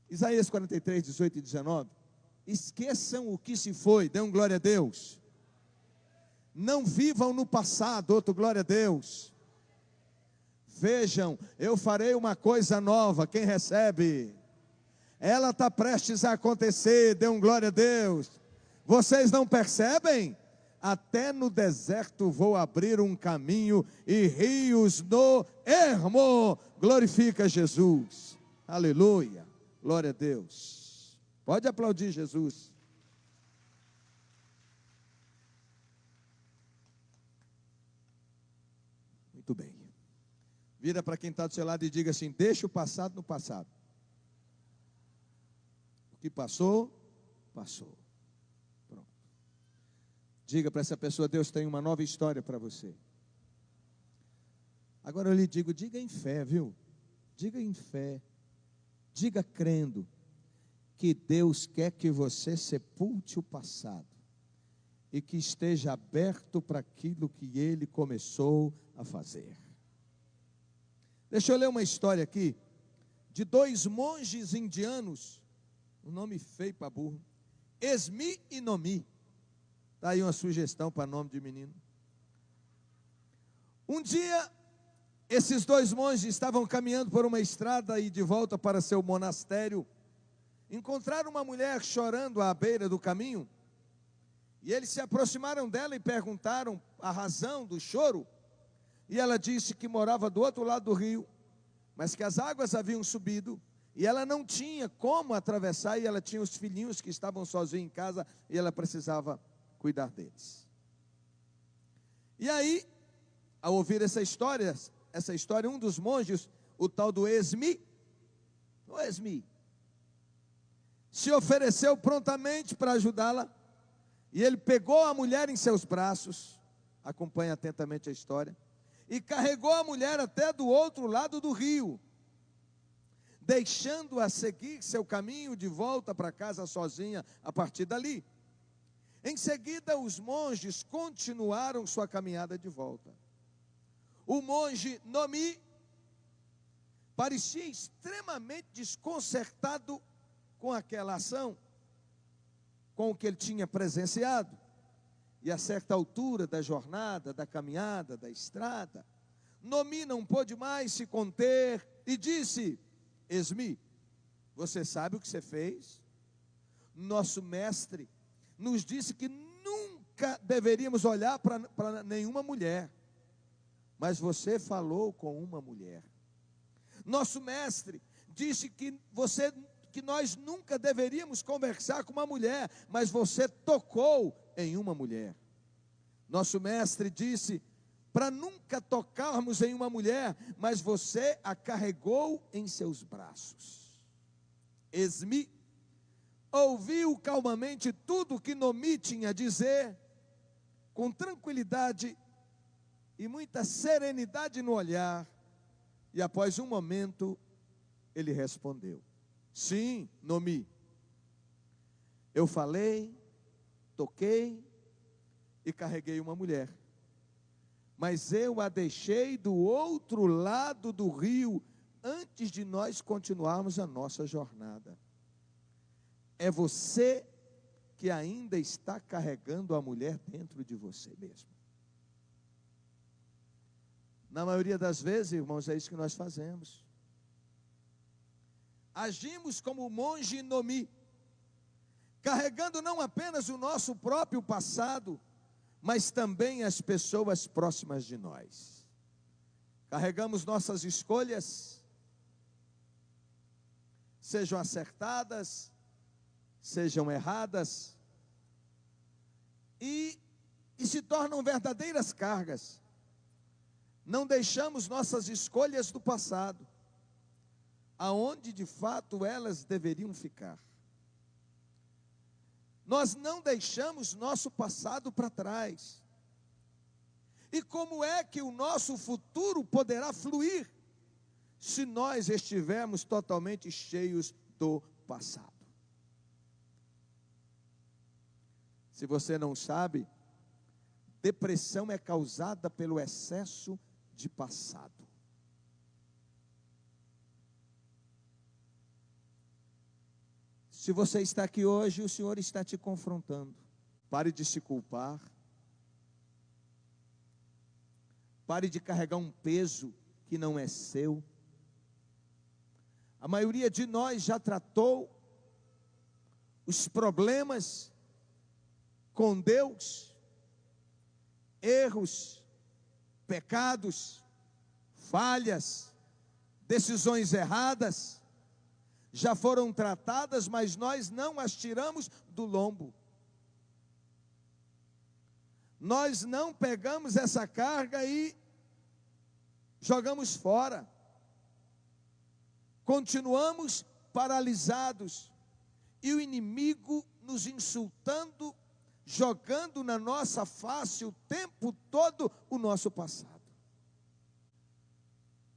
Isaías 43, 18 e 19. Esqueçam o que se foi, dê um glória a Deus. Não vivam no passado, outro glória a Deus. Vejam, eu farei uma coisa nova, quem recebe? Ela está prestes a acontecer, dê um glória a Deus. Vocês não percebem? Até no deserto vou abrir um caminho e rios no ermo. Glorifica Jesus. Aleluia. Glória a Deus. Pode aplaudir Jesus. Muito bem. Vira para quem está do seu lado e diga assim: deixa o passado no passado. O que passou, passou. Pronto. Diga para essa pessoa: Deus tem uma nova história para você. Agora eu lhe digo, diga em fé, viu? Diga em fé. Diga crendo que Deus quer que você sepulte o passado e que esteja aberto para aquilo que Ele começou a fazer. Deixa eu ler uma história aqui de dois monges indianos, um nome feio para burro, Esmi e Nomi. Está aí uma sugestão para nome de menino. Um dia, esses dois monges estavam caminhando por uma estrada e de volta para seu monastério. Encontraram uma mulher chorando à beira do caminho. E eles se aproximaram dela e perguntaram a razão do choro. E ela disse que morava do outro lado do rio, mas que as águas haviam subido e ela não tinha como atravessar, e ela tinha os filhinhos que estavam sozinhos em casa e ela precisava cuidar deles. E aí, ao ouvir essa história, um dos monges, o tal do Esmi, se ofereceu prontamente para ajudá-la, e ele pegou a mulher em seus braços, acompanhe atentamente a história, e carregou a mulher até do outro lado do rio, deixando-a seguir seu caminho de volta para casa sozinha a partir dali. Em seguida, os monges continuaram sua caminhada de volta. O monge Nomi parecia extremamente desconcertado com aquela ação, com o que ele tinha presenciado. E a certa altura da jornada, da caminhada, da estrada, Nomi não pôde mais se conter e disse: Esmi, você sabe o que você fez? Nosso mestre nos disse que nunca deveríamos olhar para nenhuma mulher, mas você falou com uma mulher. Nosso mestre disse que nós nunca deveríamos conversar com uma mulher, mas você tocou em uma mulher. Nosso mestre disse para nunca tocarmos em uma mulher, mas você a carregou em seus braços. Esmi ouviu calmamente tudo o que Nomi tinha a dizer, com tranquilidade e muita serenidade no olhar, e após um momento, ele respondeu: sim, Nomi, eu falei, toquei e carreguei uma mulher, mas eu a deixei do outro lado do rio, antes de nós continuarmos a nossa jornada. É você que ainda está carregando a mulher dentro de você mesmo. Na maioria das vezes, irmãos, é isso que nós fazemos. Agimos como o monge Nomi, carregando não apenas o nosso próprio passado, mas também as pessoas próximas de nós. Carregamos nossas escolhas, sejam acertadas, sejam erradas, e se tornam verdadeiras cargas. Não deixamos nossas escolhas do passado, aonde de fato elas deveriam ficar. Nós não deixamos nosso passado para trás. E como é que o nosso futuro poderá fluir se nós estivermos totalmente cheios do passado? Se você não sabe, depressão é causada pelo excesso de passado. Se você está aqui hoje, o Senhor está te confrontando. Pare de se culpar. Pare de carregar um peso que não é seu. A maioria de nós já tratou os problemas com Deus, erros, pecados, falhas, decisões erradas, já foram tratadas, mas nós não as tiramos do lombo. Nós não pegamos essa carga e jogamos fora. Continuamos paralisados. E o inimigo nos insultando, jogando na nossa face o tempo todo o nosso passado.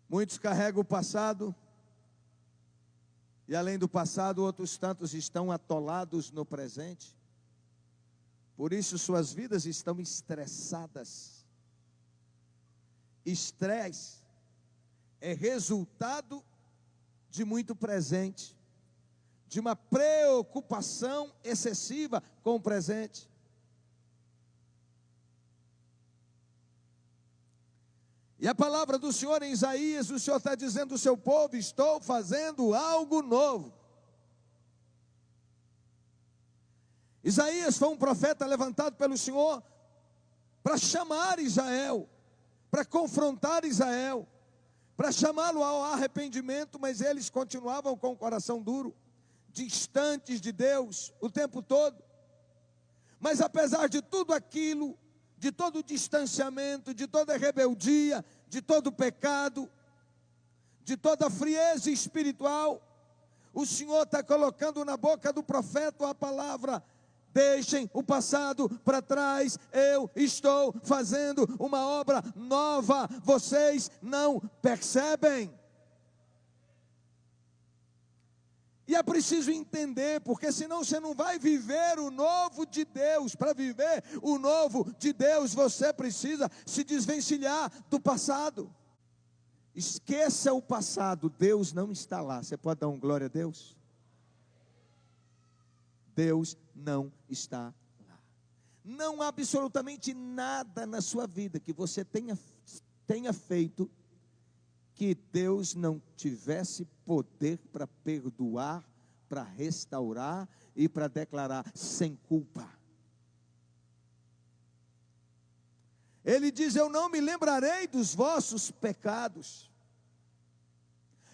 Muitos carregam o passado, e além do passado, outros tantos estão atolados no presente. Por isso suas vidas estão estressadas. Estresse é resultado de muito presente, de uma preocupação excessiva com o presente. E a palavra do Senhor em Isaías, o Senhor está dizendo ao seu povo: estou fazendo algo novo. Isaías foi um profeta levantado pelo Senhor para chamar Israel, para confrontar Israel, para chamá-lo ao arrependimento, mas eles continuavam com o coração duro, distantes de Deus o tempo todo. Mas apesar de tudo aquilo, de todo o distanciamento, de toda a rebeldia, de todo o pecado, de toda a frieza espiritual, o Senhor está colocando na boca do profeta a palavra: deixem o passado para trás, eu estou fazendo uma obra nova, vocês não percebem? E é preciso entender, porque senão você não vai viver o novo de Deus. Para viver o novo de Deus, você precisa se desvencilhar do passado. Esqueça o passado, Deus não está lá. Você pode dar um glória a Deus? Deus não está lá. Não há absolutamente nada na sua vida que você tenha feito que Deus não tivesse poder para perdoar, para restaurar e para declarar sem culpa. Ele diz: eu não me lembrarei dos vossos pecados.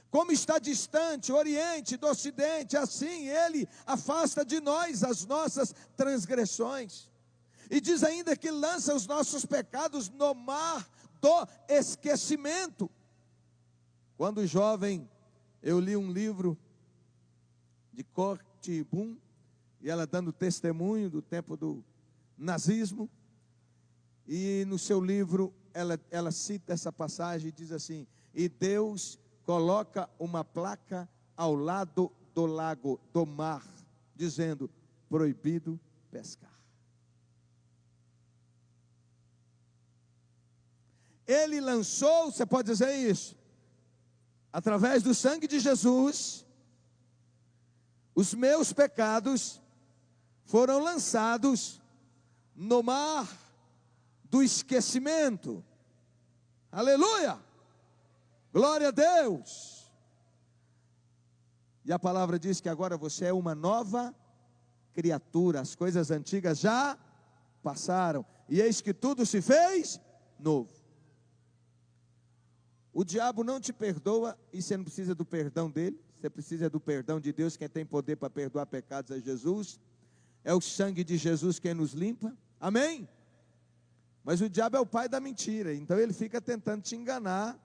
Como está distante o Oriente do Ocidente, assim Ele afasta de nós as nossas transgressões. E diz ainda que lança os nossos pecados no mar do esquecimento. Quando jovem, eu li um livro de Corte Boom, e ela dando testemunho do tempo do nazismo, e no seu livro ela cita essa passagem e diz assim: e Deus coloca uma placa ao lado do lago, do mar, dizendo: proibido pescar. Ele lançou, você pode dizer isso, através do sangue de Jesus, os meus pecados foram lançados no mar do esquecimento. Aleluia! Glória a Deus! E a palavra diz que agora você é uma nova criatura. As coisas antigas já passaram, e eis que tudo se fez novo. O diabo não te perdoa, e você não precisa do perdão dele. Você precisa do perdão de Deus. Quem tem poder para perdoar pecados é Jesus. É o sangue de Jesus quem nos limpa. Amém? Mas o diabo é o pai da mentira. Então ele fica tentando te enganar,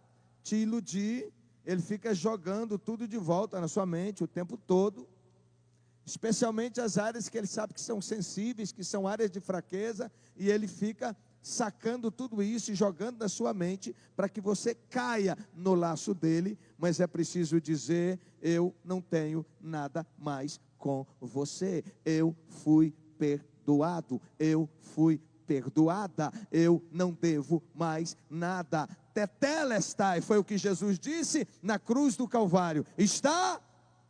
te iludir. Ele fica jogando tudo de volta na sua mente o tempo todo. Especialmente as áreas que ele sabe que são sensíveis, que são áreas de fraqueza. E ele fica sacando tudo isso e jogando na sua mente para que você caia no laço dele. Mas é preciso dizer: eu não tenho nada mais com você. Eu fui perdoado, eu fui perdoada, eu não devo mais nada. Tetelestai, foi o que Jesus disse na cruz do Calvário: está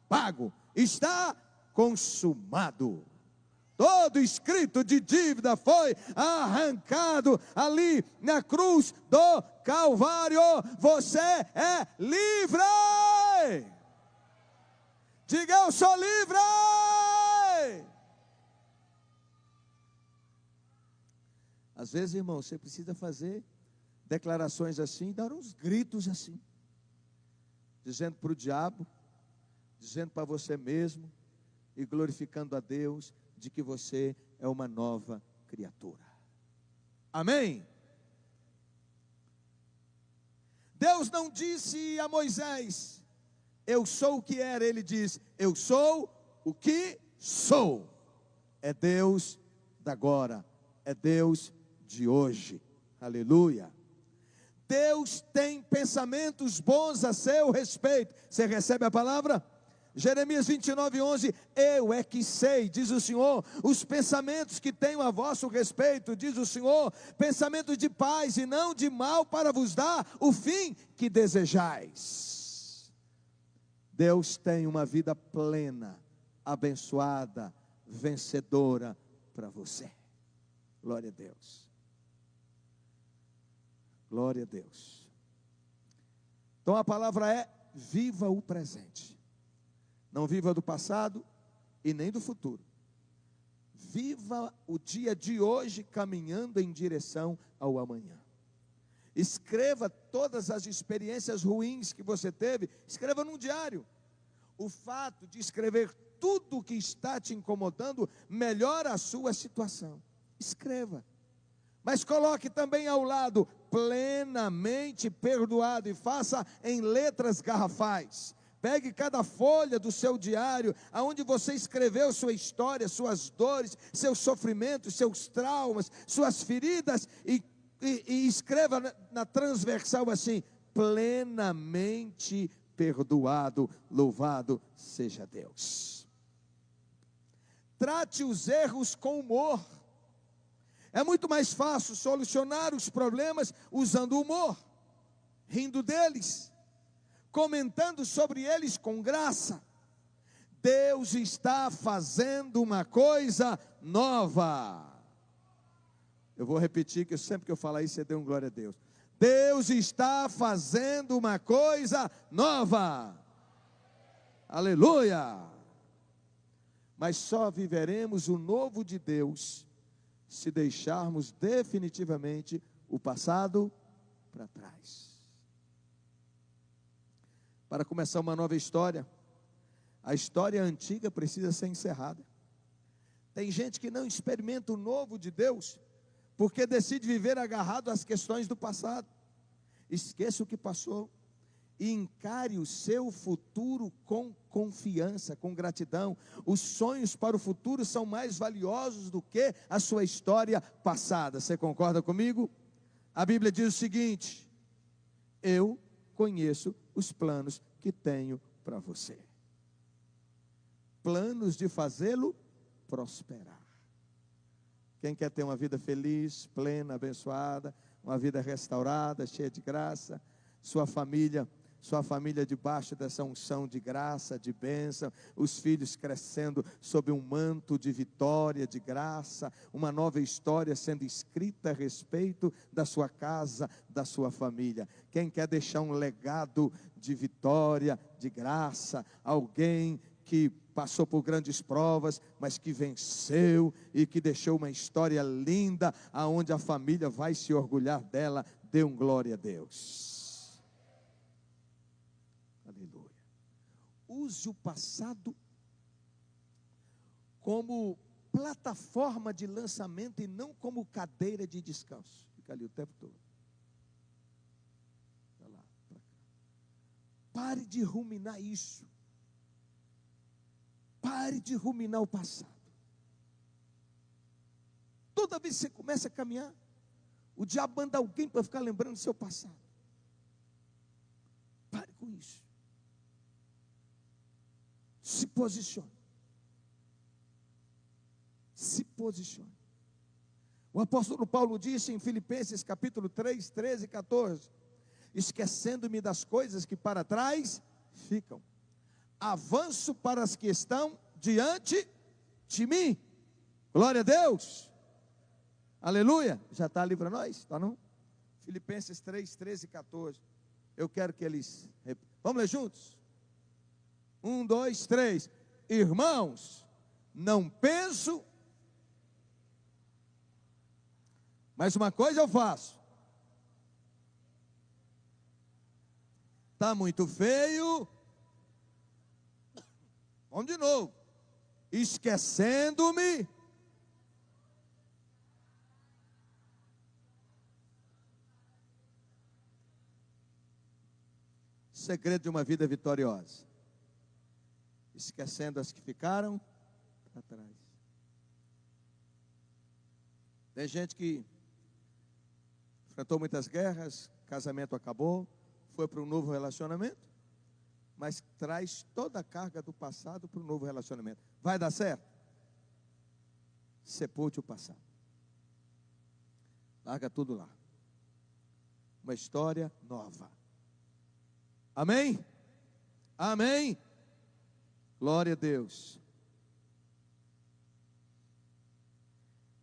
pago, está consumado. Todo escrito de dívida foi arrancado ali na cruz do Calvário. Você é livre. Diga: eu sou livre. Às vezes, irmão, você precisa fazer declarações assim, dar uns gritos assim, dizendo para o diabo, dizendo para você mesmo e glorificando a Deus de que você é uma nova criatura. Amém? Deus não disse a Moisés: eu sou o que era. Ele diz: eu sou o que sou. É Deus da agora, é Deus de hoje. Aleluia. Deus tem pensamentos bons a seu respeito. Você recebe a palavra? Jeremias 29:11, eu é que sei, diz o Senhor, os pensamentos que tenho a vosso respeito, diz o Senhor, pensamentos de paz e não de mal, para vos dar o fim que desejais. Deus tem uma vida plena, abençoada, vencedora para você. Glória a Deus. Glória a Deus. Então a palavra é: viva o presente. Não viva do passado e nem do futuro. Viva o dia de hoje caminhando em direção ao amanhã. Escreva todas as experiências ruins que você teve, escreva num diário. O fato de escrever tudo o que está te incomodando melhora a sua situação. Escreva. Mas coloque também ao lado: plenamente perdoado, e faça em letras garrafais. Pegue cada folha do seu diário, aonde você escreveu sua história, suas dores, seus sofrimentos, seus traumas, suas feridas, e escreva na transversal assim: plenamente perdoado, louvado seja Deus. Trate os erros com humor. É muito mais fácil solucionar os problemas usando humor, rindo deles, comentando sobre eles com graça. Deus está fazendo uma coisa nova. Eu vou repetir, que sempre que eu falar isso, você dê um glória a Deus. Deus está fazendo uma coisa nova. Aleluia! Mas só viveremos o novo de Deus se deixarmos definitivamente o passado para trás. Para começar uma nova história, a história antiga precisa ser encerrada. Tem gente que não experimenta o novo de Deus, porque decide viver agarrado às questões do passado. Esqueça o que passou e encare o seu futuro com confiança, com gratidão. Os sonhos para o futuro são mais valiosos do que a sua história passada. Você concorda comigo? A Bíblia diz o seguinte: eu conheço os planos que tenho para você. Planos de fazê-lo prosperar. Quem quer ter uma vida feliz, plena, abençoada, uma vida restaurada, cheia de graça, sua família debaixo dessa unção de graça, de bênção, os filhos crescendo sob um manto de vitória, de graça, uma nova história sendo escrita a respeito da sua casa, da sua família. Quem quer deixar um legado de vitória, de graça, alguém que passou por grandes provas, mas que venceu e que deixou uma história linda, aonde a família vai se orgulhar dela, dê um glória a Deus. Aleluia. Use o passado como plataforma de lançamento e não como cadeira de descanso. Fica ali o tempo todo. Vai lá, pra cá. Pare de ruminar isso. Pare de ruminar o passado. Toda vez que você começa a caminhar, o diabo manda alguém para ficar lembrando do seu passado. Pare com isso. Se posicione. Se posicione. O apóstolo Paulo disse em Filipenses capítulo 3, 13 e 14: esquecendo-me das coisas que para trás ficam, avanço para as que estão diante de mim. Glória a Deus. Aleluia. Já está ali para nós? Está não? Filipenses 3, 13 e 14. Eu quero que eles... Vamos ler juntos? 1, 2, 3. Irmãos, não penso... Mas uma coisa eu faço. Está muito feio. Vamos de novo. Esquecendo-me. Segredo de uma vida vitoriosa. Esquecendo as que ficaram para trás. Tem gente que enfrentou muitas guerras, casamento acabou, foi para um novo relacionamento, mas traz toda a carga do passado para um novo relacionamento. Vai dar certo? Sepulte o passado. Larga tudo lá. Uma história nova. Amém? Amém? Glória a Deus.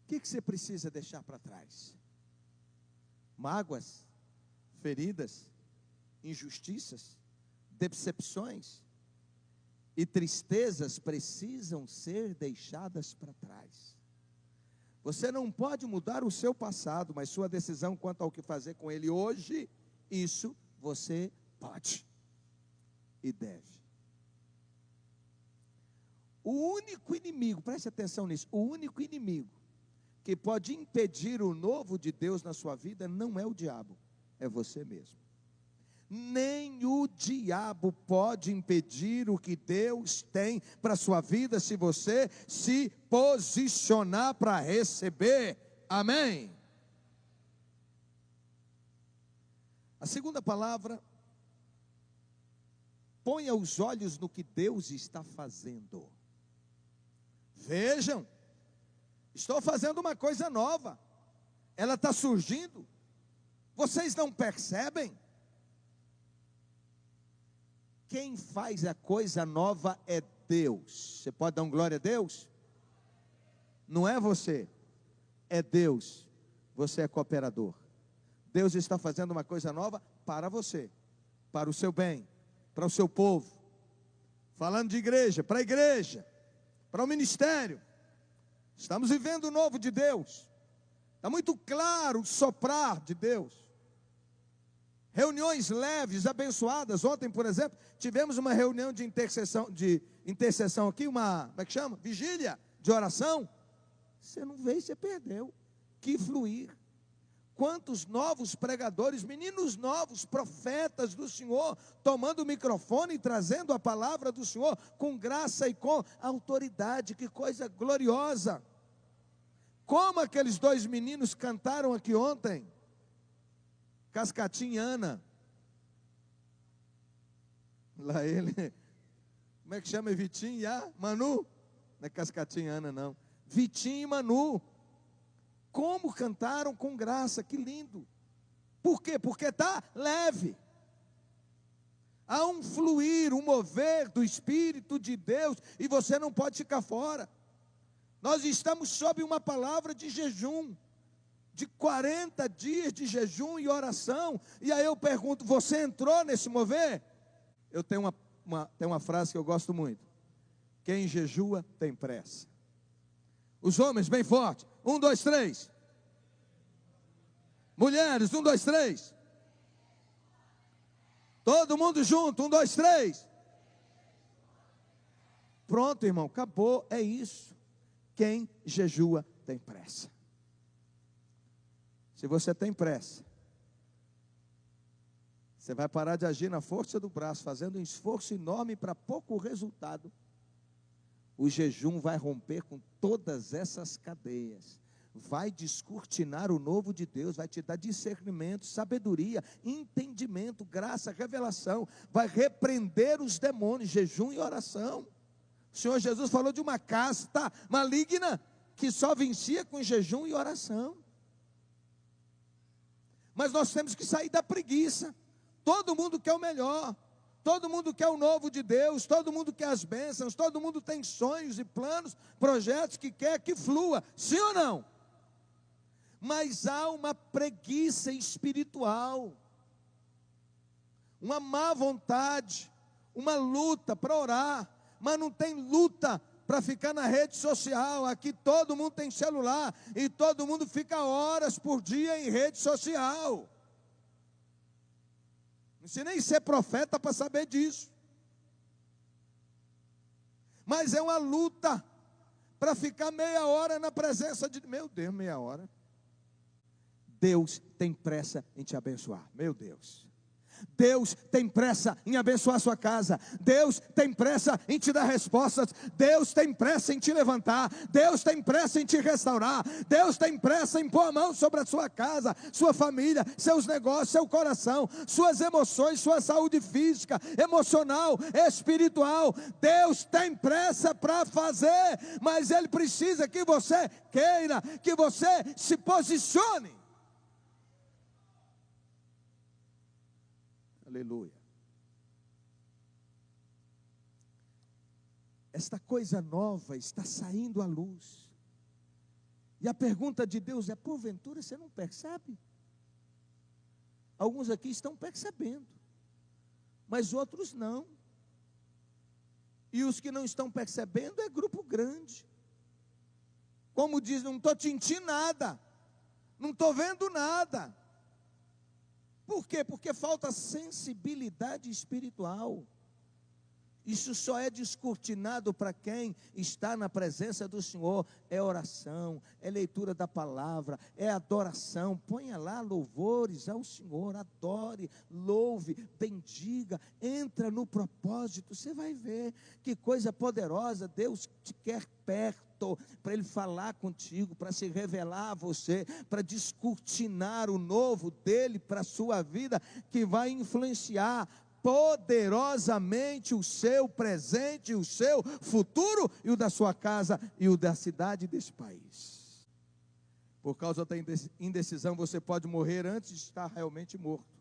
O que você precisa deixar para trás? Mágoas, feridas, injustiças, decepções e tristezas precisam ser deixadas para trás. Você não pode mudar o seu passado, mas sua decisão quanto ao que fazer com ele hoje, isso você pode e deve. O único inimigo, preste atenção nisso, o único inimigo que pode impedir o novo de Deus na sua vida não é o diabo, é você mesmo. Nem o diabo pode impedir o que Deus tem para a sua vida se você se posicionar para receber. Amém? A segunda palavra, ponha os olhos no que Deus está fazendo. Vejam, estou fazendo uma coisa nova, ela está surgindo, vocês não percebem? Quem faz a coisa nova é Deus. Você pode dar um glória a Deus? Não é você, é Deus. Você é cooperador. Deus está fazendo uma coisa nova para você, para o seu bem, para o seu povo. Falando de igreja, para o ministério. Estamos vivendo o novo de Deus. Está muito claro o soprar de Deus. Reuniões leves, abençoadas. Ontem, por exemplo, tivemos uma reunião de intercessão aqui, como é que chama? Vigília de oração. Você não veio, você perdeu. Que fluir. Quantos novos pregadores, meninos novos, profetas do Senhor, tomando o microfone e trazendo a palavra do Senhor com graça e com autoridade. Que coisa gloriosa. Como aqueles dois meninos cantaram aqui ontem. Cascatinha e Ana. Lá ele. Como é que chama? Vitinho e a Manu? Não é Cascatinha e Ana, não. Vitinho e Manu. Como cantaram com graça, que lindo. Por quê? Porque está leve. Há um fluir, um mover do Espírito de Deus e você não pode ficar fora. Nós estamos sob uma palavra de jejum. De 40 dias de jejum e oração. E aí eu pergunto, você entrou nesse mover? Eu tenho uma frase que eu gosto muito. Quem jejua tem pressa. Os homens bem forte. 1, 2, 3. Mulheres, 1, 2, 3. Todo mundo junto, 1, 2, 3. Pronto, irmão, acabou, é isso. Quem jejua tem pressa. Se você tem pressa, você vai parar de agir na força do braço, fazendo um esforço enorme para pouco resultado. O jejum vai romper com todas essas cadeias, vai descortinar o novo de Deus, vai te dar discernimento, sabedoria, entendimento, graça, revelação, vai repreender os demônios, jejum e oração. O Senhor Jesus falou de uma casta maligna que só vencia com jejum e oração. Mas nós temos que sair da preguiça. Todo mundo quer o melhor. Todo mundo quer o novo de Deus, todo mundo quer as bênçãos, todo mundo tem sonhos e planos, projetos que quer que flua, sim ou não? Mas há uma preguiça espiritual, uma má vontade, uma luta para orar, mas não tem luta para ficar na rede social. Aqui todo mundo tem celular e todo mundo fica horas por dia em rede social. Não precisa nem ser profeta para saber disso. Mas é uma luta para ficar meia hora na presença de... Meu Deus, meia hora. Deus tem pressa em te abençoar, meu Deus. Deus tem pressa em abençoar a sua casa. Deus tem pressa em te dar respostas. Deus tem pressa em te levantar. Deus tem pressa em te restaurar. Deus tem pressa em pôr a mão sobre a sua casa, sua família, seus negócios, seu coração, suas emoções, sua saúde física, emocional, espiritual. Deus tem pressa para fazer, mas Ele precisa que você queira, que você se posicione. Aleluia. Esta coisa nova está saindo à luz. E a pergunta de Deus é: porventura você não percebe? Alguns aqui estão percebendo, mas outros não. E os que não estão percebendo é grupo grande. Como diz, não estou sentindo nada, não estou vendo nada. Por quê? Porque falta sensibilidade espiritual. Isso só é descortinado para quem está na presença do Senhor. É oração, é leitura da palavra, é adoração. Ponha lá louvores ao Senhor, adore, louve, bendiga, entra no propósito. Você vai ver que coisa poderosa. Deus te quer perto, para Ele falar contigo, para se revelar a você, para descortinar o novo dEle para a sua vida, que vai influenciar poderosamente o seu presente, o seu futuro, e o da sua casa, e o da cidade desse país. Por causa da indecisão, você pode morrer antes de estar realmente morto.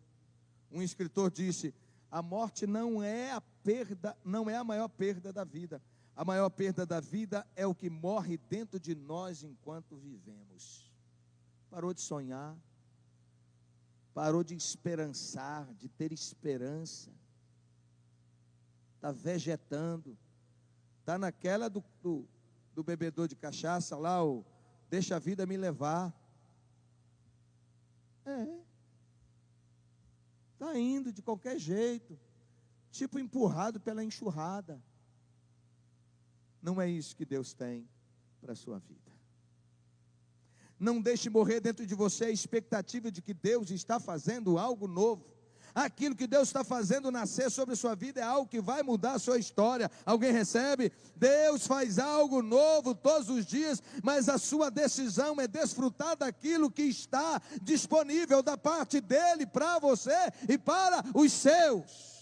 Um escritor disse: a morte não é a maior perda da vida. A maior perda da vida é o que morre dentro de nós enquanto vivemos. Parou de sonhar, parou de esperançar, de ter esperança, está vegetando, está naquela do bebedor de cachaça lá, o deixa a vida me levar. Está indo de qualquer jeito, tipo empurrado pela enxurrada. Não é isso que Deus tem para a sua vida. Não deixe morrer dentro de você a expectativa de que Deus está fazendo algo novo. Aquilo que Deus está fazendo nascer sobre a sua vida é algo que vai mudar a sua história. Alguém recebe? Deus faz algo novo todos os dias, mas a sua decisão é desfrutar daquilo que está disponível da parte dEle para você e para os seus.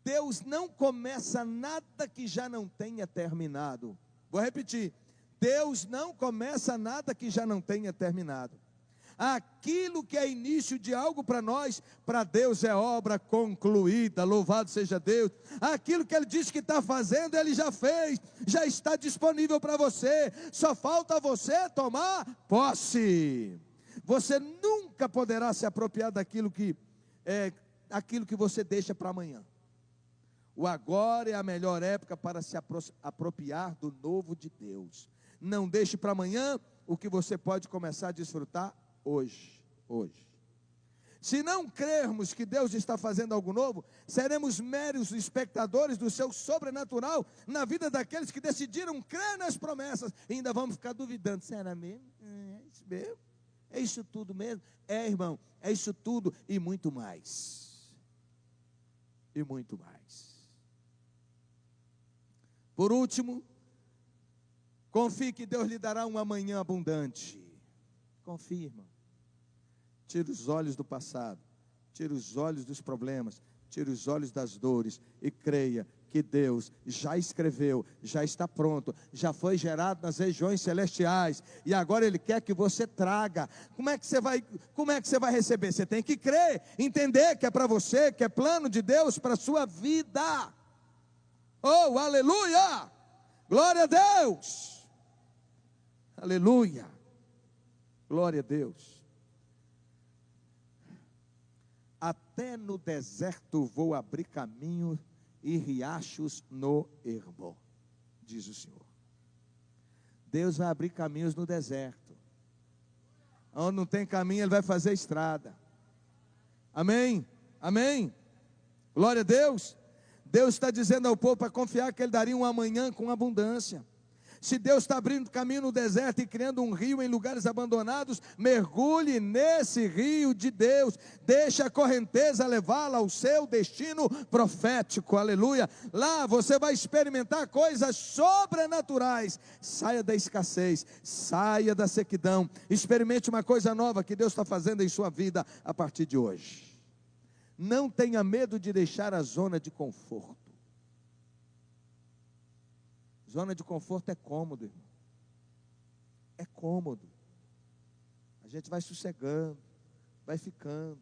Deus não começa nada que já não tenha terminado. Vou repetir. Deus não começa nada que já não tenha terminado. Aquilo que é início de algo para nós, para Deus é obra concluída, louvado seja Deus. Aquilo que Ele disse que está fazendo, Ele já fez, já está disponível para você, só falta você tomar posse. Você nunca poderá se apropriar daquilo que você deixa para amanhã. O agora é a melhor época para se apropriar do novo de Deus. Não deixe para amanhã o que você pode começar a desfrutar hoje. Se não crermos que Deus está fazendo algo novo, seremos meros espectadores do seu sobrenatural na vida daqueles que decidiram crer nas promessas. E ainda vamos ficar duvidando: será mesmo? É isso mesmo? É isso tudo mesmo? É, irmão, é isso tudo e muito mais. E muito mais. Por último, confie que Deus lhe dará um amanhã abundante. Confie, irmão. Tire os olhos do passado, tire os olhos dos problemas, tire os olhos das dores e creia que Deus já escreveu, já está pronto, já foi gerado nas regiões celestiais, e agora Ele quer que você traga. Como é que você vai receber? Você tem que crer, entender que é para você, que é plano de Deus para a sua vida. Oh, aleluia! Glória a Deus! Aleluia! Glória a Deus! Até no deserto vou abrir caminho e riachos no ermo, diz o Senhor. Deus vai abrir caminhos no deserto. Onde não tem caminho, Ele vai fazer estrada. Amém? Amém? Glória a Deus. Deus está dizendo ao povo para confiar que Ele daria um amanhã com abundância. Se Deus está abrindo caminho no deserto e criando um rio em lugares abandonados, mergulhe nesse rio de Deus, deixe a correnteza levá-la ao seu destino profético, aleluia. Lá você vai experimentar coisas sobrenaturais. Saia da escassez, saia da sequidão, experimente uma coisa nova que Deus está fazendo em sua vida a partir de hoje. Não tenha medo de deixar a zona de conforto. Zona de conforto é cômodo, irmão. É cômodo. A gente vai sossegando, vai ficando,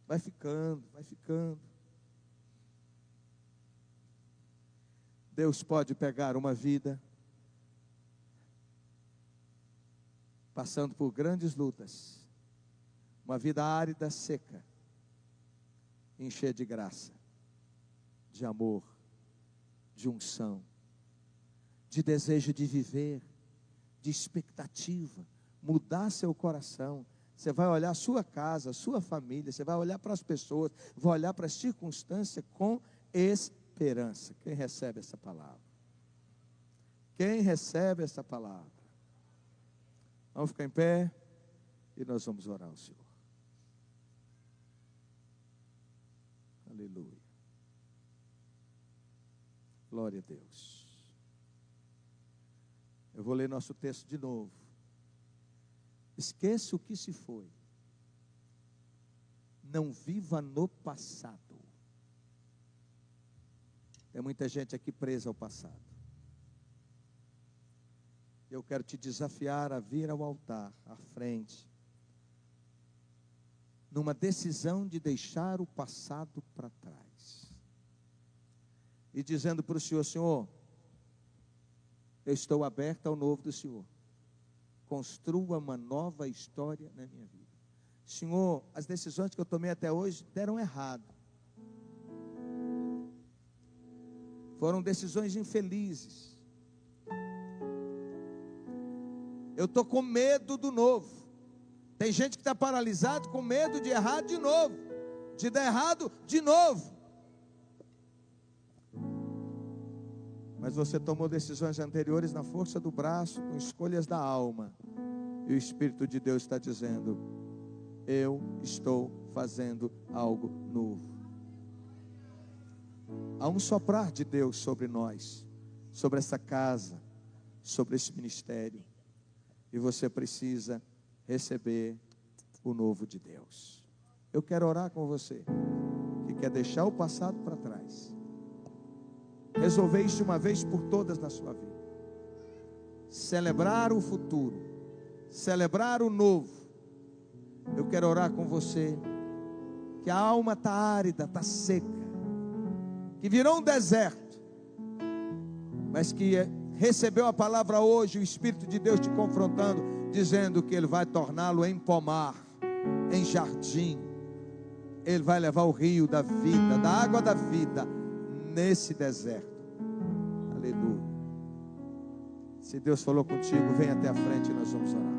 vai ficando, vai ficando. Deus pode pegar uma vida passando por grandes lutas, uma vida árida, seca, encher de graça, de amor, de unção, de desejo de viver, de expectativa, mudar seu coração. Você vai olhar a sua casa, a sua família, você vai olhar para as pessoas, vai olhar para as circunstâncias com esperança. Quem recebe essa palavra? Quem recebe essa palavra? Vamos ficar em pé e nós vamos orar ao Senhor. Aleluia. Glória a Deus. Eu vou ler nosso texto de novo. Esqueça o que se foi. Não viva no passado. Tem muita gente aqui presa ao passado. Eu quero te desafiar a vir ao altar, à frente, numa decisão de deixar o passado para trás. E dizendo para o Senhor: Senhor, eu estou aberto ao novo do Senhor. Construa uma nova história na minha vida. Senhor, as decisões que eu tomei até hoje deram errado. Foram decisões infelizes. Eu estou com medo do novo. Tem gente que está paralisado com medo de errar de novo. De dar errado de novo. Mas você tomou decisões anteriores na força do braço, com escolhas da alma. E o Espírito de Deus está dizendo: eu estou fazendo algo novo. Há um soprar de Deus sobre nós, sobre essa casa, sobre esse ministério. E você precisa receber o novo de Deus. Eu quero orar com você, que quer deixar o passado para trás. Resolver isso de uma vez por todas na sua vida. Celebrar o futuro. Celebrar o novo. Eu quero orar com você, que a alma está árida, está seca, que virou um deserto, mas que recebeu a palavra hoje, o Espírito de Deus te confrontando, dizendo que Ele vai torná-lo em pomar, em jardim. Ele vai levar o rio da vida, da água da vida, nesse deserto. Aleluia. Se Deus falou contigo, vem até a frente e nós vamos orar.